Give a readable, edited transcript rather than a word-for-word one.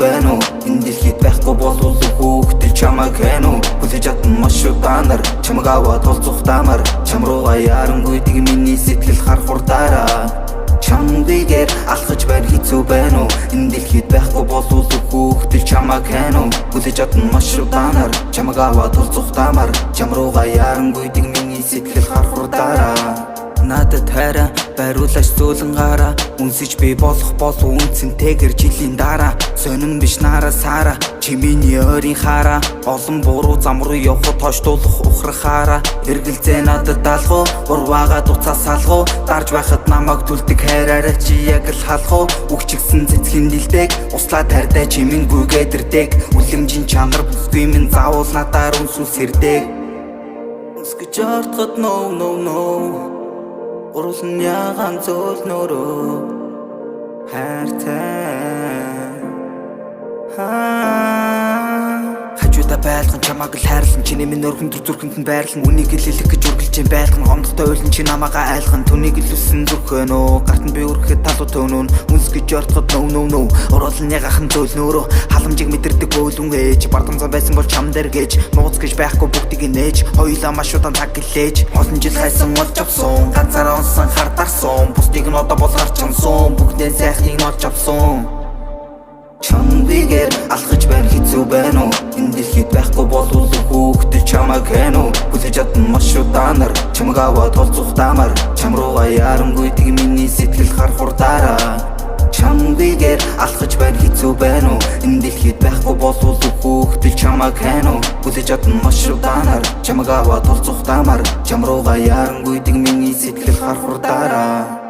байна уу? Энэ дэлхийд байхгүй болвол хүүхдэл чамайг хэн үү? Хүлээж чадна маш удаанаар чамайг аваад толцохдамаар чам руугаа яарангүй дэг миний сэтгэл харахурдаараа чамдыгээр алхаж байна хэцүү байна уу? Энэ дэлхийд байхгүй болвол хүүхдэл чамайг хэн үү? Хүлээж чадна маш удаанаар чамайг аваад толцохдамаар чам руугаа яарангүй дэг миний сэтгэл харахурдаараа надад хайраа байруулаач зөөлөн гараа үнсэж би болох болов үнцэнтэйгэр жилийн дараа сонин биш нарасаараа чи миний ойрын хараа олон буруу зам руу явхад тооштуулах ухрахаараа эргэлзээ надад даалгуу урваага дуцаа салгуу дарж байхад намайг түлдэг хайраараа чи яг л халах уу үгчгсэн цэцгийн дэлдэг услаа тарьдаа чимэнгүй гэдэрдэг үлэмжийн чанар бүсгүй минь заавал надаар үнсүүс хэрдэг үсгэж ортоход no Уруулан ягаан зөөл нөрөө хайртай хажуудаа байлган чамааг л хайрлан чиний минь өргөн зүрхэнд нь байрлан үнийг л хэлэх гэж үргэлж юм байлган гомдохтой ойлон чи намаагаа айлган түүнийг л үсэн зүрхөн өө гарт нь би үргэхэд талуу төнөн үнсгэж ортоход no уруулан ягаан зөөл нөрөө халамжийг мэдэрдэг өөлөн ээж бардамзан байсан бол чам дээр гэж нууц гэж байхгүй бүгдийг нээж хоёулаа маш удаан цаг гэлээж олон жил хайсан болж авсан ганцаараа онсон хардарсан бусдыг нь одоо бол харчансан бүгдээ сайхныг нь олж авсан чамдыгээр алхаж байна хэцүү байна уу? Энэ дэлхийд байхгүй болвол хүүхдэл чамайг хэн үү? Хүлээж чадна маш удаанаар чамайг аваад толцохдамаар чам руугаа яарангүй дэг миний сэтгэл харахурдаараа чамдыгээр алхаж байна хэцүү байна уу? Энэ дэлхийд байхгүй болвол хүүхдэл чамайг хэн үү? Хүлээж чадна маш удаанаар чамайг аваад толцохдамаар чам руугаа яарангүй дэг миний сэтгэл харахурдаараа